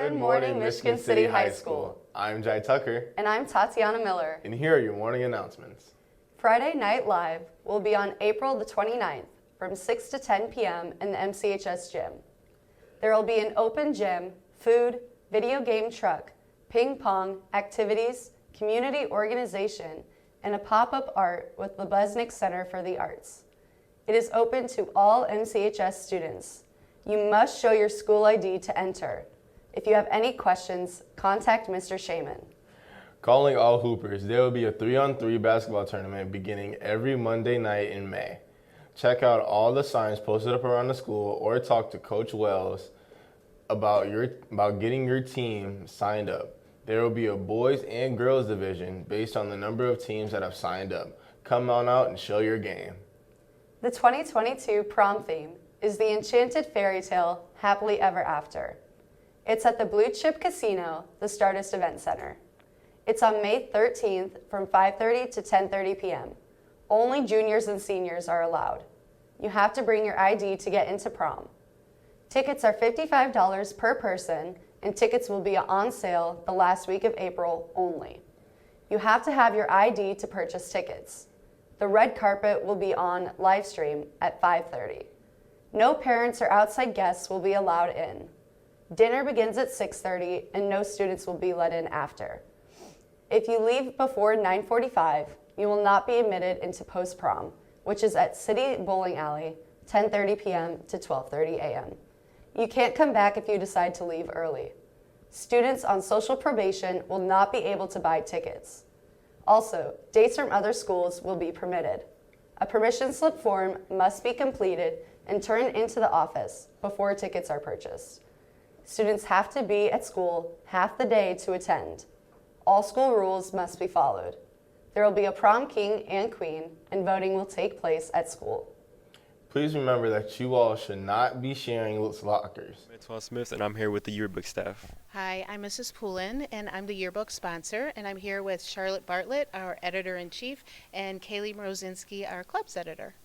Good morning, Michigan City High School. I'm Jai Tucker. And I'm Tatiana Miller. And here are your morning announcements. Friday Night Live will be on April the 29th from 6 to 10 p.m. in the MCHS gym. There will be an open gym, food, video game truck, ping pong, activities, community organization, and a pop-up art with the Busnick Center for the Arts. It is open to all MCHS students. You must show your school ID to enter. If you have any questions, contact Mr. Shaman. Calling all hoopers, there will be a 3-on-3 basketball tournament beginning every Monday night in May. Check out all the signs posted up around the school or talk to Coach Wells about getting your team signed up. There will be a boys and girls division based on the number of teams that have signed up. Come on out and show your game. The 2022 prom theme is the enchanted fairy tale Happily Ever After. It's at the Blue Chip Casino, the Stardust Event Center. It's on May 13th from 5:30 to 10:30 p.m. Only juniors and seniors are allowed. You have to bring your ID to get into prom. Tickets are $55 per person, and tickets will be on sale the last week of April only. You have to have your ID to purchase tickets. The red carpet will be on live stream at 5:30. No parents or outside guests will be allowed in. Dinner begins at 6:30 and no students will be let in after. If you leave before 9:45, you will not be admitted into post-prom, which is at City Bowling Alley, 10:30 p.m. to 12:30 a.m. You can't come back if you decide to leave early. Students on social probation will not be able to buy tickets. Also, dates from other schools will be permitted. A permission slip form must be completed and turned into the office before tickets are purchased. Students have to be at school half the day to attend. All school rules must be followed. There will be a prom king and queen, and voting will take place at school. Please remember that you all should not be sharing lockers. I'm Antoine Smith, and I'm here with the yearbook staff. Hi, I'm Mrs. Poulin, and I'm the yearbook sponsor, and I'm here with Charlotte Bartlett, our editor-in-chief, and Kaylee Mrozinski, our club's editor.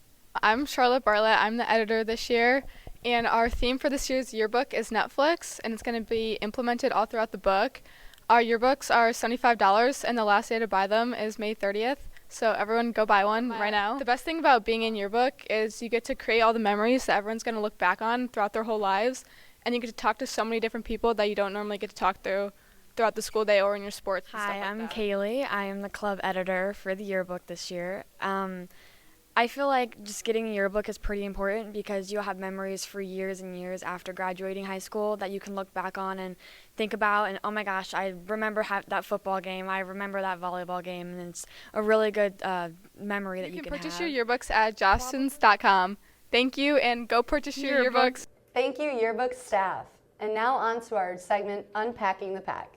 I'm Charlotte Bartlett. I'm the editor this year, and our theme for this year's yearbook is Netflix, and it's going to be implemented all throughout the book. Our yearbooks are $75, and the last day to buy them is May 30th. So everyone go buy one right now. The best thing about being in yearbook is you get to create all the memories that everyone's going to look back on throughout their whole lives, and you get to talk to so many different people that you don't normally get to talk to throughout the school day or in your sports. Hi, I'm Kaylee. I am the club editor for the yearbook this year. I feel like just getting a yearbook is pretty important because you'll have memories for years and years after graduating high school that you can look back on and think about, and oh my gosh, I remember that football game, I remember that volleyball game, and it's a really good memory that you can have. You can purchase your yearbooks at jostens.com. Thank you, and go purchase your yearbooks. Thank you, yearbook staff. And now on to our segment, Unpacking the Pack.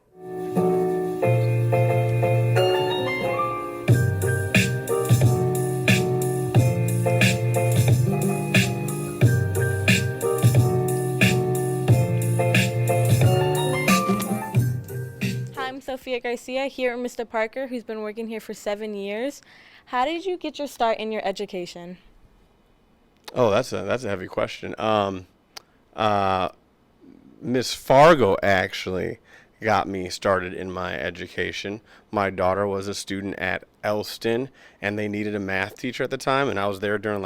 I'm Sophia Garcia here with Mr. Parker, who's been working here for 7 years. How did you get your start in your education? Oh, that's a heavy question. Miss Fargo actually got me started in my education. My daughter was a student at Elston, and they needed a math teacher at the time, and I was there during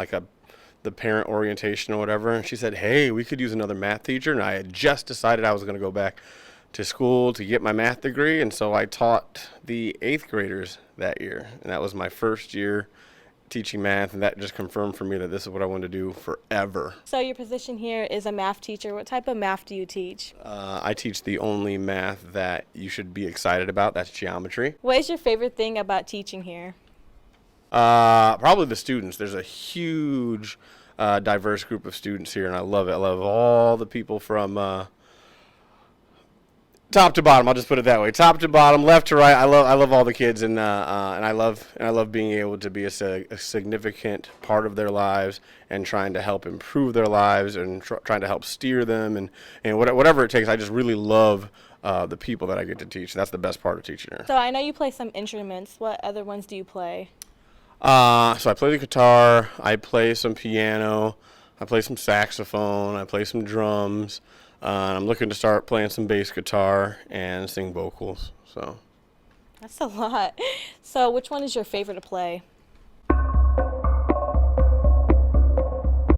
the parent orientation or whatever, and she said, hey, we could use another math teacher, and I had just decided I was going to go back to school to get my math degree, and so I taught the 8th graders that year, and that was my first year teaching math, and that just confirmed for me that this is what I wanted to do forever. So your position here is a math teacher. What type of math do you teach? I teach the only math that you should be excited about. That's geometry. What is your favorite thing about teaching here? Probably the students. There's a huge diverse group of students here, and I love it. I love all the people from top to bottom. I'll just put it that way. Top to bottom, left to right. I love all the kids, and I love being able to be a significant part of their lives and trying to help improve their lives and trying to help steer them and whatever it takes. I just really love the people that I get to teach. That's the best part of teaching her. So I know you play some instruments. What other ones do you play? So I play the guitar. I play some piano. I play some saxophone. I play some drums. I'm looking to start playing some bass guitar and sing vocals. So. That's a lot. So which one is your favorite to play?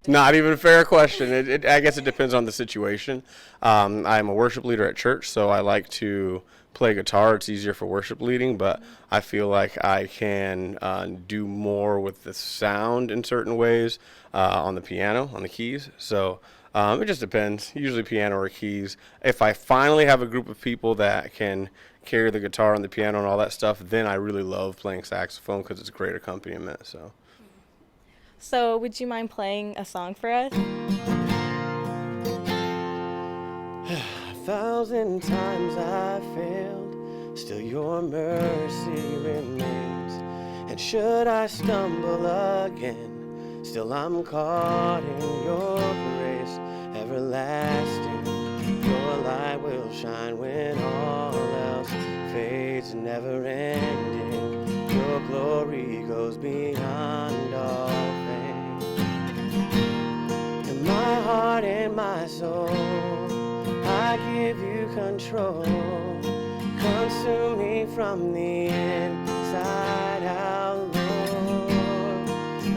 Not even a fair question. I guess it depends on the situation. I'm a worship leader at church, so I like to play guitar. It's easier for worship leading, but I feel like I can do more with the sound in certain ways on the piano, on the keys. So it just depends. Usually piano or keys. If I finally have a group of people that can carry the guitar and the piano and all that stuff, then I really love playing saxophone because it's a great accompaniment. So would you mind playing a song for us? 1,000 times I failed, still your mercy remains. And should I stumble again, still I'm caught in your grace. Everlasting, your light will shine when all else fades, never ending. Your glory goes beyond all fame. In my heart and my soul, I give you control. Consume me from the inside out, Lord.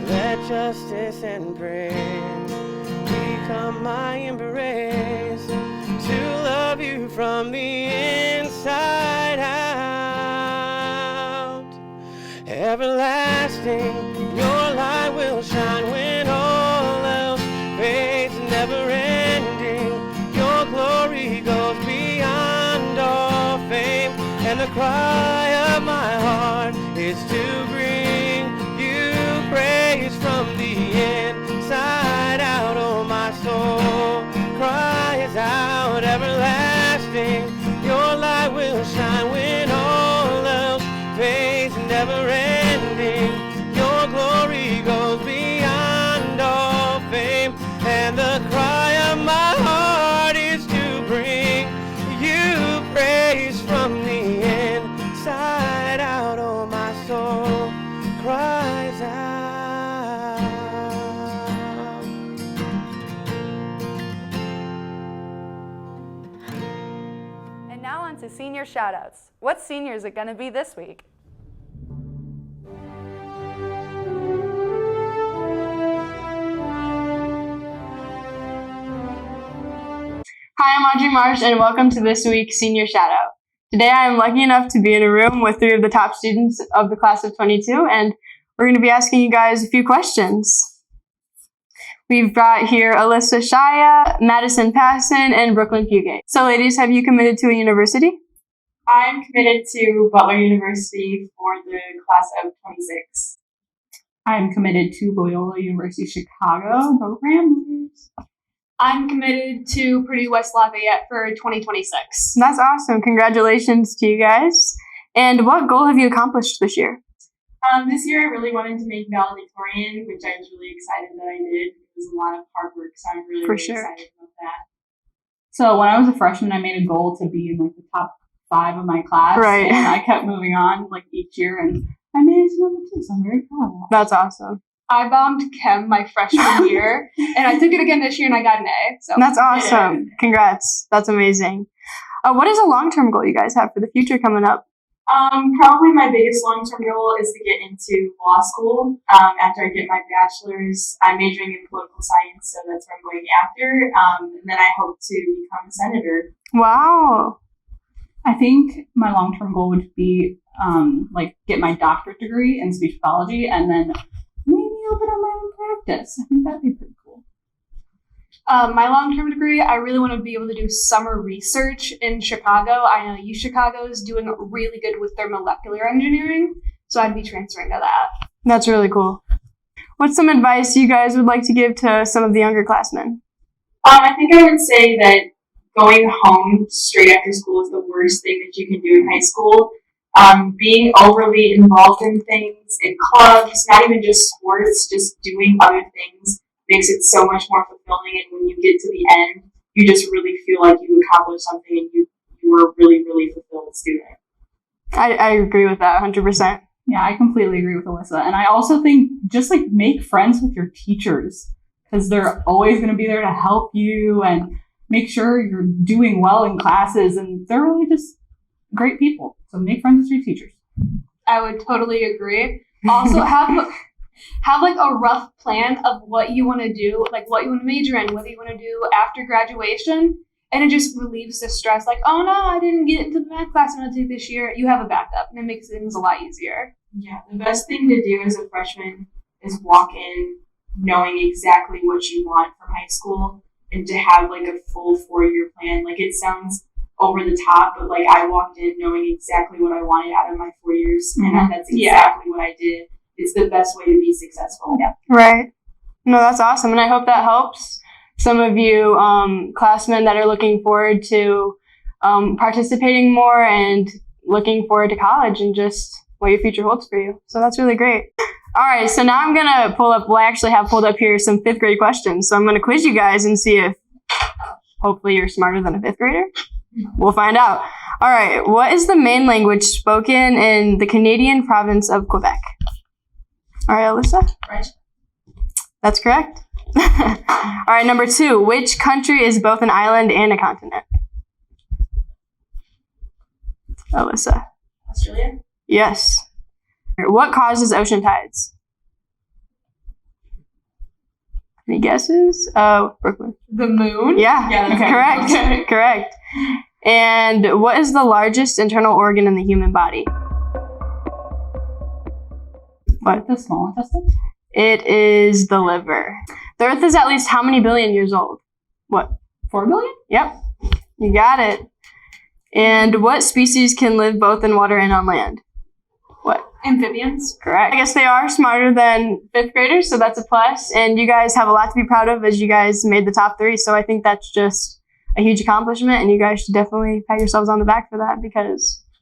Let justice and praise become my embrace, to love you from the inside out. Everlasting, your light will shine when all else fades, never ending. Your glory goes beyond all fame, and the cry of my heart is to bring you praise from the inside out. Oh, my soul cries out. Everlasting, your light will shine when all else fades, never ending. Your glory goes beyond all fame, and the cry of my heart is to bring you praise from the inside out. Oh, my soul cries out. And now on to senior shoutouts. What senior is it going to be this week? Hi, I'm Audrey Marsh, and welcome to this week's Senior Shoutout. Today I am lucky enough to be in a room with 3 of the top students of the class of 22, and we're going to be asking you guys a few questions. We've got here Alyssa Shaya, Madison Passon, and Brooklyn Fugate. So ladies, have you committed to a university? I'm committed to Butler University for the class of 26. I'm committed to Loyola University Chicago. Go Ramblers. I'm committed to Purdue West Lafayette for 2026. That's awesome. Congratulations to you guys. And what goal have you accomplished this year? This year I really wanted to make valedictorian, which I was really excited that I did. It was a lot of hard work, so I'm really excited about that. So when I was a freshman, I made a goal to be in like the top 5 of my class. Right. And I kept moving on like each year, and I made it to number 2, so I'm very proud of that. That's awesome. I bombed chem my freshman year, and I took it again this year, and I got an A. So That's awesome. Congrats. That's amazing. What is a long-term goal you guys have for the future coming up? Probably my biggest long-term goal is to get into law school. After I get my bachelor's, I'm majoring in political science, so that's what I'm going after. And then I hope to become a senator. Wow. I think my long-term goal would be get my doctorate degree in speech pathology, and then maybe open up my own practice. I think that'd be pretty cool. My long-term degree, I really want to be able to do summer research in Chicago. I know UChicago is doing really good with their molecular engineering, so I'd be transferring to that. That's really cool. What's some advice you guys would like to give to some of the younger classmen? I think I would say that going home straight after school is the worst thing that you can do in high school. Being overly involved in things, in clubs, not even just sports, just doing other things makes it so much more fulfilling. And when you get to the end, you just really feel like you accomplished something and you were a really, really fulfilled student. I agree with that 100%. Yeah, I completely agree with Alyssa. And I also think just make friends with your teachers, because they're always going to be there to help you, and make sure you're doing well in classes, and they're really just great people. So make friends with your teachers. I would totally agree. Also, have like a rough plan of what you want to do, like what you want to major in, what you want to do after graduation, and it just relieves the stress. Like, oh no, I didn't get into the math class I'm going to take this year. You have a backup, and it makes things a lot easier. Yeah, the best thing to do as a freshman is walk in knowing exactly what you want from high school, and to have like a full 4-year plan. Like, it sounds over the top, but like I walked in knowing exactly what I wanted out of my 4 years, and that's exactly what I did. It's the best way to be successful. Yeah. Right. No, that's awesome. And I hope that helps some of you classmen that are looking forward to participating more and looking forward to college and just what your future holds for you. So that's really great. All right. So now I'm going to I actually have pulled up here some 5th grade questions. So I'm going to quiz you guys and see if hopefully you're smarter than a 5th grader. We'll find out. All right. What is the main language spoken in the Canadian province of Quebec? All right, Alyssa? French. That's correct. All right, number 2. Which country is both an island and a continent? Alyssa? Australia. Yes. What causes ocean tides? Any guesses? Brooklyn. The moon? Yeah, Yeah, okay. correct. Okay. Correct. And what is the largest internal organ in the human body? What? The small intestine? It is the liver. The Earth is at least how many billion years old? What? 4 billion? Yep. You got it. And what species can live both in water and on land? What? Amphibians. Correct. I guess they are smarter than 5th graders, so that's a plus. And you guys have a lot to be proud of as you guys made the top 3. So I think that's just a huge accomplishment, and you guys should definitely pat yourselves on the back for that because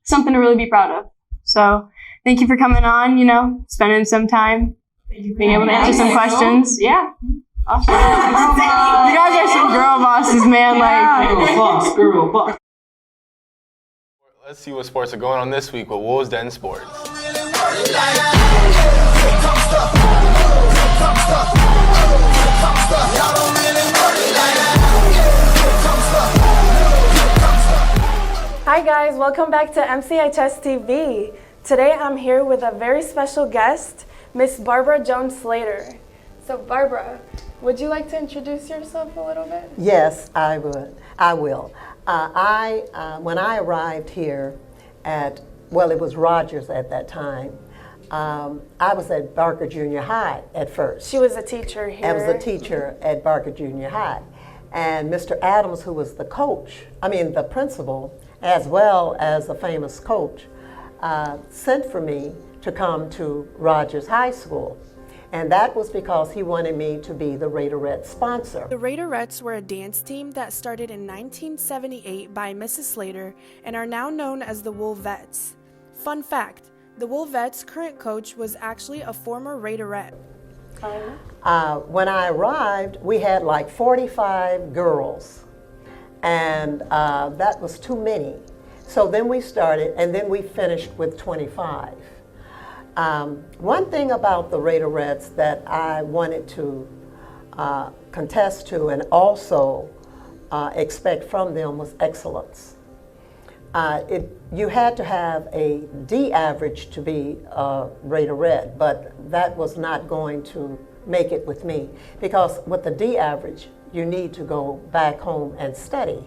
it's something to really be proud of. So thank you for coming on, spending some time, being able to answer some questions. Yeah. Awesome. You guys are some girl bosses, man. Girl boss. Let's see what sports are going on this week with Wolves Den Sports. Hi guys, welcome back to MCHS TV. Today I'm here with a very special guest, Miss Barbara Jones Slater. So Barbara, would you like to introduce yourself a little bit? Yes, I would. I will. When I arrived here it was Rogers at that time. I was at Barker Junior High at first. She was a teacher here. I was a teacher at Barker Junior High. And Mr. Adams, who was the principal, as well as a famous coach, sent for me to come to Rogers High School. And that was because he wanted me to be the Raiderettes sponsor. The Raiderettes were a dance team that started in 1978 by Mrs. Slater and are now known as the Wolvettes. Fun fact, the Wolvettes' current coach was actually a former Raiderette. When I arrived, we had like 45 girls, and that was too many. So then we started, and then we finished with 25. One thing about the Raiderettes that I wanted to contest to and also expect from them was excellence. You had to have a D average to be a Raiderette, but that was not going to make it with me, because with the D average, you need to go back home and study,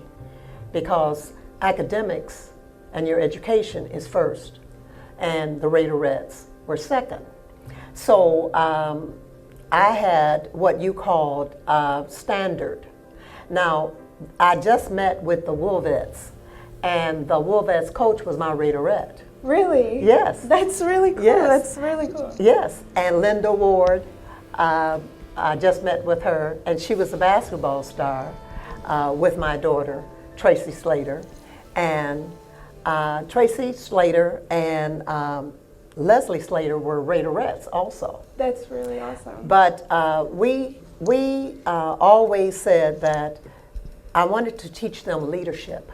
because academics and your education is first, and the Raiderettes were second. So I had what you called standard. Now, I just met with the Wolvettes, and the Wolvettes coach was my Raiderette. Really? Yes. That's really cool. Yes. That's really cool. Yes, and Linda Ward, I just met with her, and she was a basketball star with my daughter, Tracy Slater. And Tracy Slater and Leslie Slater were Raiderettes also. That's really awesome. But we always said that I wanted to teach them leadership.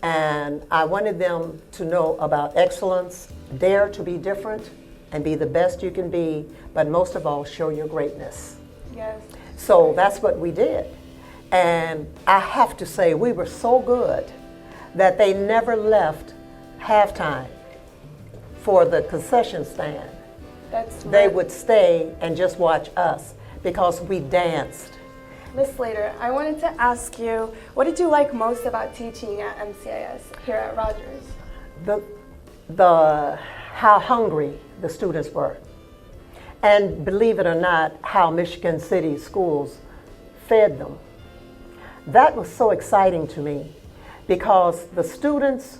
And I wanted them to know about excellence, dare to be different, and be the best you can be, but most of all, show your greatness. Yes. So that's what we did. And I have to say, we were so good that they never left halftime for the concession stand. They would stay and just watch us because we danced. Miss Slater, I wanted to ask you, what did you like most about teaching at MCIS here at Rogers? How hungry the students were. And believe it or not, how Michigan City schools fed them. That was so exciting to me because the students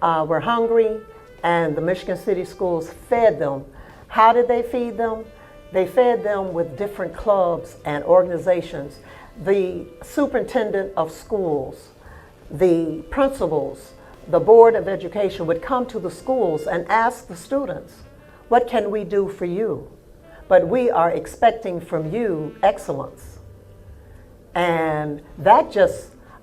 were hungry and the Michigan City schools fed them. How did they feed them? They fed them with different clubs and organizations. The superintendent of schools, the principals, the Board of Education would come to the schools and ask the students, what can we do for you? But we are expecting from you excellence. And that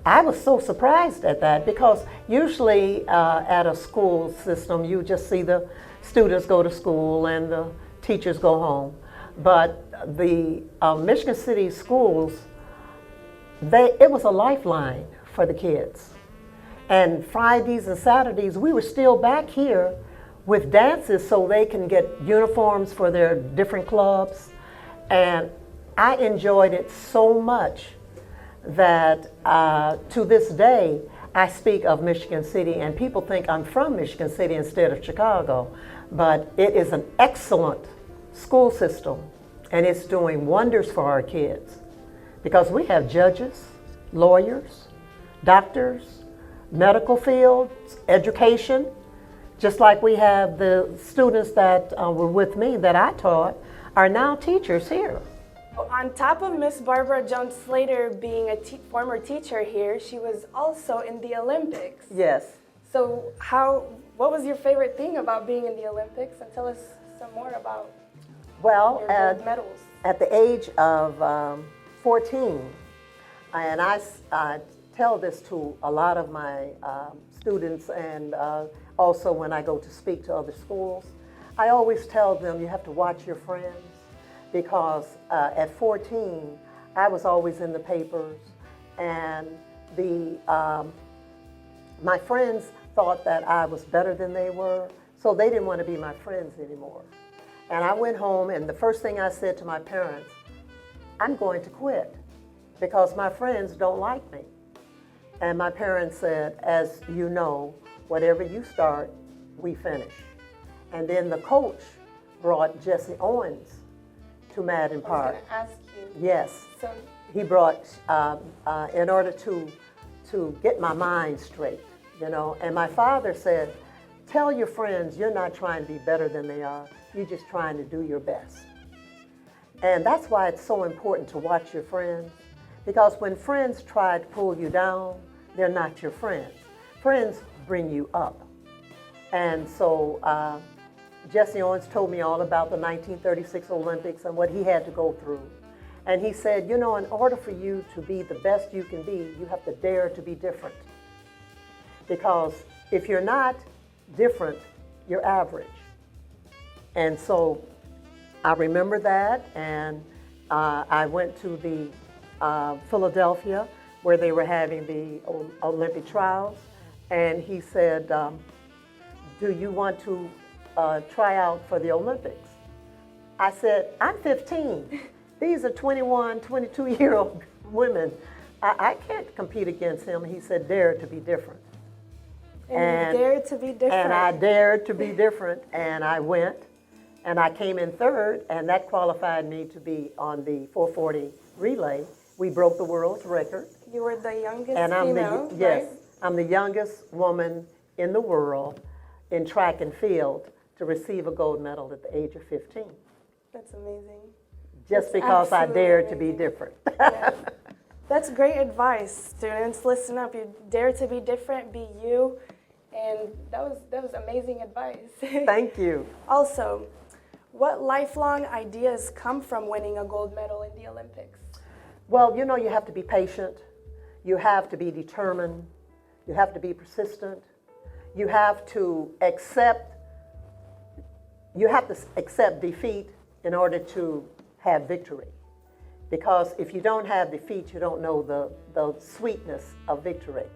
I was so surprised at that because usually at a school system, you just see the students go to school and the teachers go home. But the Michigan City schools, it was a lifeline for the kids. And Fridays and Saturdays, we were still back here with dances so they can get uniforms for their different clubs. And I enjoyed it so much that to this day, I speak of Michigan City and people think I'm from Michigan City instead of Chicago. But it is an excellent school system and it's doing wonders for our kids because we have judges, lawyers, doctors, medical fields, education, just like we have the students that were with me that I taught are now teachers here. On top of Miss Barbara Jones Slater being a former teacher here, she was also in the Olympics. Yes. So what was your favorite thing about being in the Olympics? And tell us some more about your gold medals. At the age of 14, and I tell this to a lot of my students and also when I go to speak to other schools, I always tell them you have to watch your friends because at 14, I was always in the papers and my friends thought that I was better than they were, so they didn't want to be my friends anymore. And I went home and the first thing I said to my parents, I'm going to quit because my friends don't like me. And my parents said, as you know, whatever you start, we finish. And then the coach brought Jesse Owens to Madden Park. I was going to ask you. Yes. So he brought, in order to get my mind straight, And my father said, tell your friends you're not trying to be better than they are. You're just trying to do your best. And that's why it's so important to watch your friends. Because when friends try to pull you down, they're not your friends. Friends bring you up. And so Jesse Owens told me all about the 1936 Olympics and what he had to go through. And he said, in order for you to be the best you can be, you have to dare to be different. Because if you're not different, you're average. And so I remember that, and I went to the Philadelphia where they were having the Olympic trials, and he said, do you want to try out for the Olympics? I said, I'm 15. These are 21, 22-year-old women. I can't compete against him. He said, dare to be different. And you dared to be different. And I dared to be different, and I went, and I came in third, and that qualified me to be on the 440 relay. We broke the world's record. You were the youngest and female, yes, right? I'm the youngest woman in the world in track and field to receive a gold medal at the age of 15. That's amazing. Just because I dared to be different. Yeah. That's great advice, students. Listen up. You dare to be different, be you. And that was amazing advice. Thank you. Also, what lifelong ideas come from winning a gold medal in the Olympics? Well, you have to be patient. You have to be determined. You have to be persistent. You have to accept defeat in order to have victory. because if you don't have defeat, you don't know the sweetness of victory.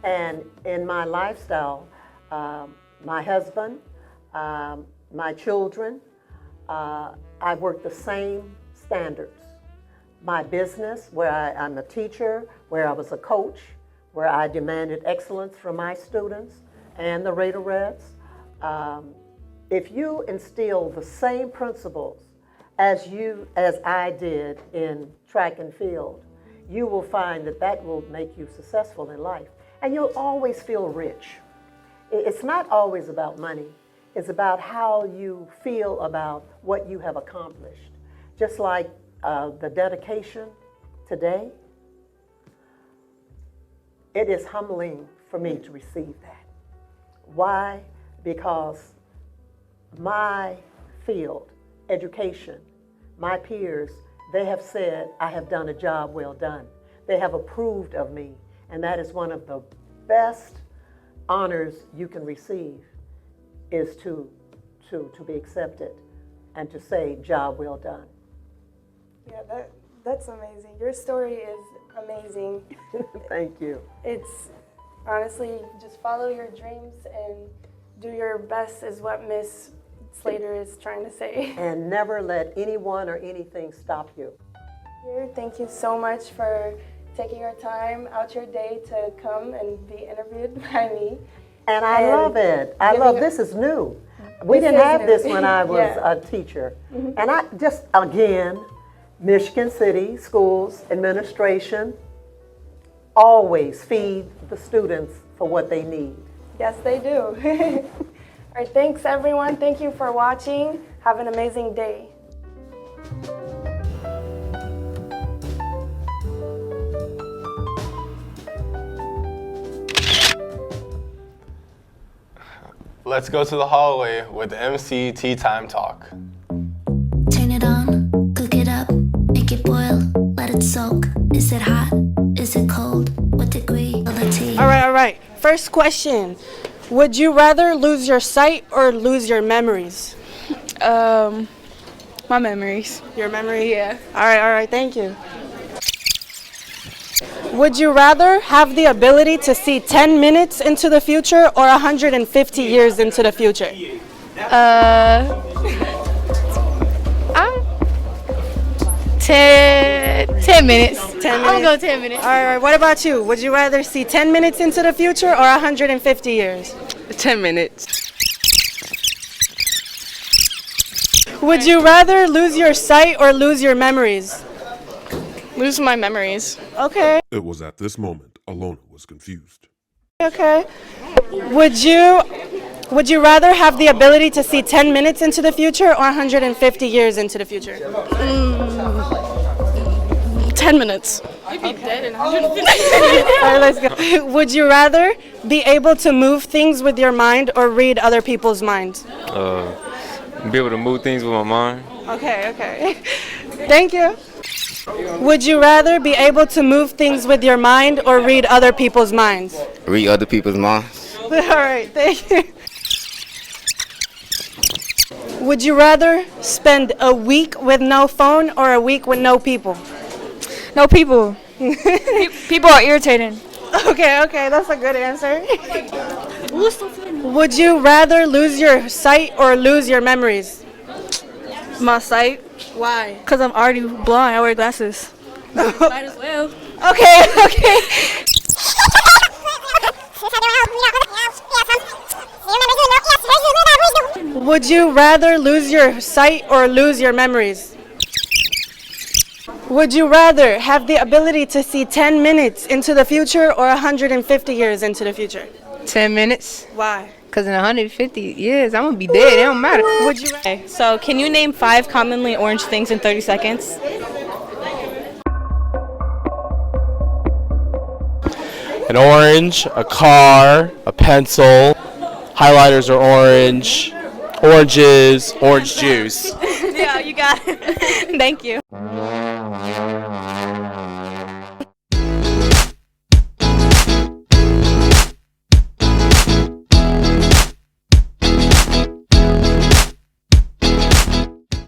And in my lifestyle, my husband, my children, I work the same standards. My business, where I'm a teacher, where I was a coach, where I demanded excellence from my students and the Raiderettes. If you instill the same principles as I did in track and field, you will find that will make you successful in life. And you'll always feel rich. It's not always about money. It's about how you feel about what you have accomplished. Just like the dedication today, it is humbling for me to receive that. Why? Because my field, education, my peers, they have said I have done a job well done. They have approved of me, and that is one of the best honors you can receive, is to be accepted and to say job well done. Yeah, that's amazing. Your story is amazing. Thank you. It's honestly, just follow your dreams and do your best is what Miss Slater is trying to say. And never let anyone or anything stop you. Thank you so much for taking your time out your day to come and be interviewed by me. And I love it. I love this is new. We didn't have this when I was a teacher. Mm-hmm. And I just, again, Michigan City Schools Administration always feed the students for what they need. Yes, they do. All right, thanks everyone. Thank you for watching. Have an amazing day. Let's go to the hallway with the MC Tea Time Talk. Turn it on, cook it up, make it boil, let it soak. Is it hot? Is it cold? What degree of the tea? All right. First question. Would you rather lose your sight or lose your memories? My memories. Your memory? Yeah. All right, thank you. Would you rather have the ability to see 10 minutes into the future or 150 years into the future? 10 minutes. 10 minutes. I'm gonna go 10 minutes. All right, what about you? Would you rather see 10 minutes into the future or 150 years? 10 minutes. Would you rather lose your sight or lose your memories? Lose my memories. Okay. It was at this moment Alona was confused. Okay. Would you rather have the ability to see 10 minutes into the future or 150 years into the future? 10 minutes. You'd be dead in 150 All right, let's go. Would you rather be able to move things with your mind or read other people's minds? Be able to move things with my mind. Okay. Thank you. Would you rather be able to move things with your mind or read other people's minds? Read other people's minds. All right, thank you. Would you rather spend a week with no phone or a week with no people? No people. People are irritating. Okay, that's a good answer. Would you rather lose your sight or lose your memories? My sight. Why? Because I'm already blind. I wear glasses. Might as well. Okay. Would you rather lose your sight or lose your memories? Would you rather have the ability to see 10 minutes into the future or 150 years into the future? 10 minutes. Why? Because in 150 years, I'm going to be dead. It don't matter. Would you? Okay, so can you name 5 commonly orange things in 30 seconds? An orange, a car, a pencil, highlighters are orange, oranges, orange juice. Yeah, you got it. Thank you.